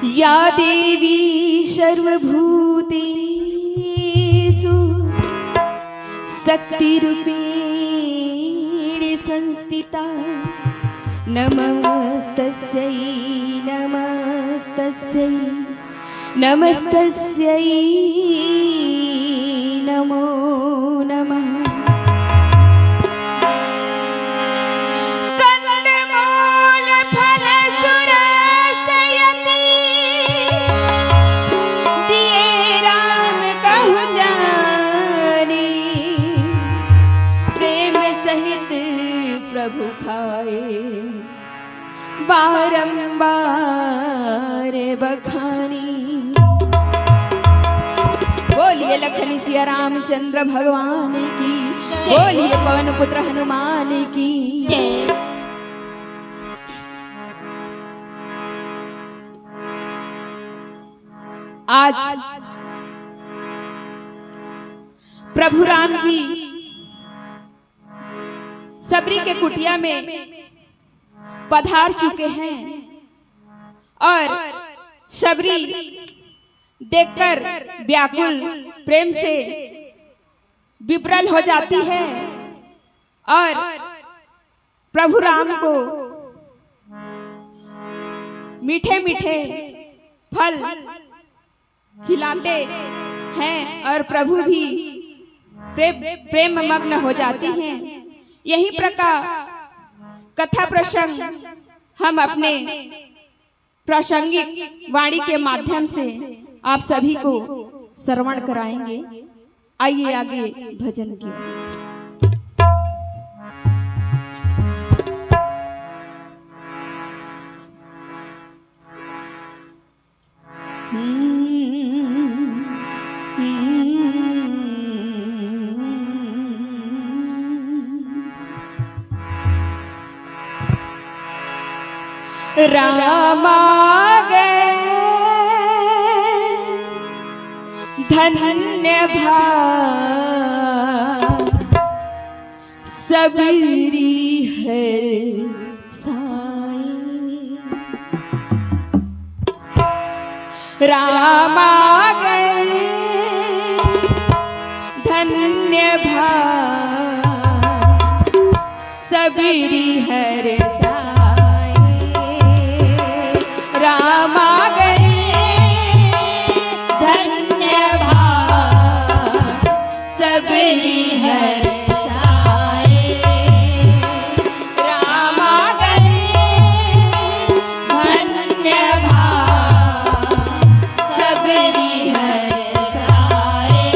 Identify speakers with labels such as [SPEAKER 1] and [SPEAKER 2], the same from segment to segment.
[SPEAKER 1] या देवी सर्वभूतेषु शक्तिरूपेण संस्थिता नमस्तस्यै नमस्तस्यै नमस्तस्यै नमो नमः। प्रभु खाए बारंबार बखानी। बोलिए लखन सिया रामचंद्र भगवान की, बोलिए पवन पुत्र हनुमान की। आज प्रभु राम जी सबरी के कुटिया में पधार चुके हैं और सबरी देखकर व्याकुल प्रेम से विप्रल हो जाती है और प्रभु राम को मीठे मीठे फल खिलाते हैं और प्रभु भी प्रेम मग्न हो जाती हैं। यही प्रकार कथा प्रसंग हम अपने प्रासंगिक वाणी के माध्यम से आप सभी को श्रवण कराएंगे। आइए आगे भजन की। राम आ गए धन्य भाग सबरी हर साई। राम आ गए धन्य भाग सबरी हर साई। राम आ गए धन्य भाग सबरी हर साए। राम आ गए धन्य भाग सबरी हर साए।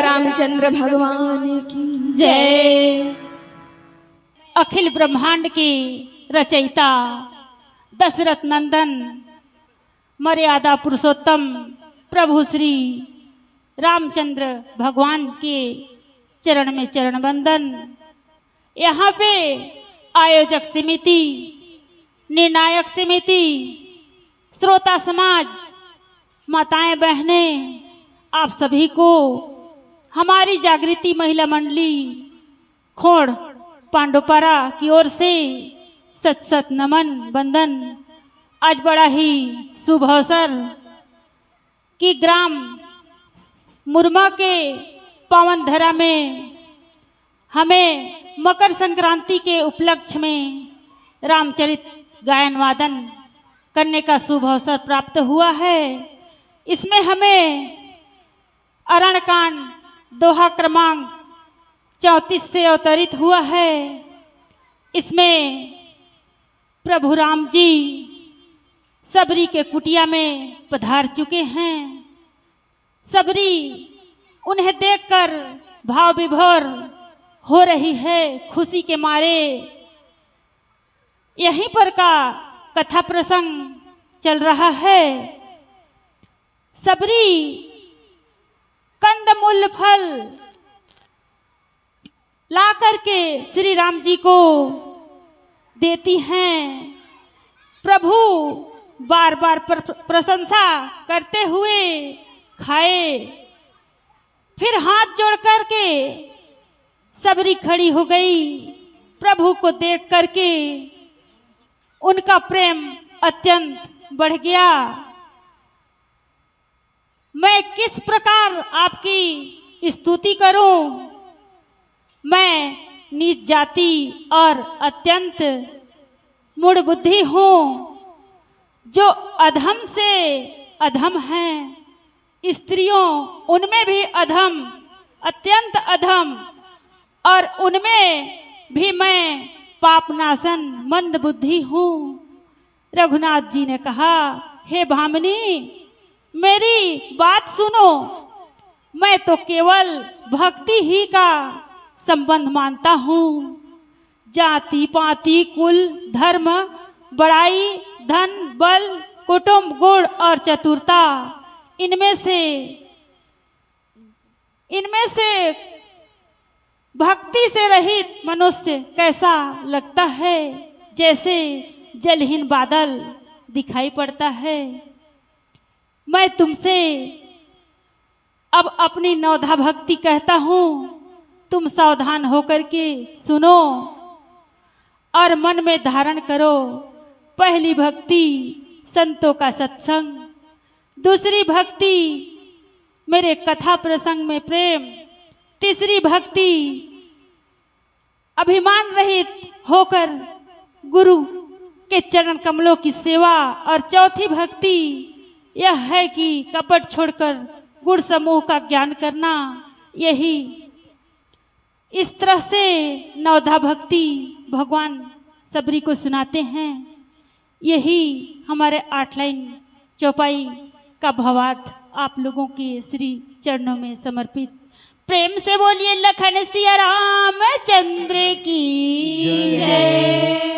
[SPEAKER 1] बोलिए रामचंद्र भगवान की
[SPEAKER 2] जय। अखिल ब्रह्मांड के रचयिता दशरथ नंदन मर्यादा पुरुषोत्तम प्रभु श्री रामचंद्र भगवान के चरण में चरण वंदन। यहाँ पे आयोजक समिति, निर्णायक समिति, श्रोता समाज, माताएं बहनें, आप सभी को हमारी जागृति महिला मंडली खोड़ पांडुपारा की ओर से सत सत नमन वंदन। आज बड़ा ही शुभ अवसर कि ग्राम मुरमा के पावन धरा में हमें मकर संक्रांति के उपलक्ष्य में रामचरित गायन वादन करने का शुभ अवसर प्राप्त हुआ है। इसमें हमें अरणकांड दोहा क्रमांक 34 से अवतरित हुआ है। इसमें प्रभु राम जी सबरी के कुटिया में पधार चुके हैं। सबरी उन्हें देखकर भाव विभोर हो रही है, खुशी के मारे। यहीं पर का कथा प्रसंग चल रहा है। सबरी कंदमूल फल ला करके श्री राम जी को देती हैं। प्रभु बार बार प्रशंसा करते हुए खाए। फिर हाथ जोड़ करके सबरी खड़ी हो गई। प्रभु को देख करके उनका प्रेम अत्यंत बढ़ गया। मैं किस प्रकार आपकी स्तुति करूं? मैं नीच जाति और अत्यंत मूढ़ बुद्धि हूँ, जो अधम से अधम हैं। स्त्रियों उनमें भी अधम, अत्यंत अधम, और उनमें भी मैं पापनाशन मंद बुद्धि हूँ। रघुनाथ जी ने कहा, हे भामिनी, मेरी बात सुनो। मैं तो केवल भक्ति ही का संबंध मानता हूँ। जाति पाति कुल धर्म बड़ाई धन बल कुटुंब गुण और चतुरता, इनमें से भक्ति से रहित मनुष्य कैसा लगता है? जैसे जलहीन बादल दिखाई पड़ता है। मैं तुमसे अब अपनी नवधा भक्ति कहता हूँ, तुम सावधान होकर के सुनो और मन में धारण करो। पहली भक्ति संतों का सत्संग, दूसरी भक्ति मेरे कथा प्रसंग में प्रेम, तीसरी भक्ति अभिमान रहित होकर गुरु के चरण कमलों की सेवा, और चौथी भक्ति यह है कि कपट छोड़कर गुण समूह का ज्ञान करना। यही इस तरह से नवधा भक्ति भगवान सबरी को सुनाते हैं। यही हमारे 8 लाइन चौपाई का भावार्थ आप लोगों के श्री चरणों में समर्पित। प्रेम से बोलिए लखन सिया रामचंद्र की जय।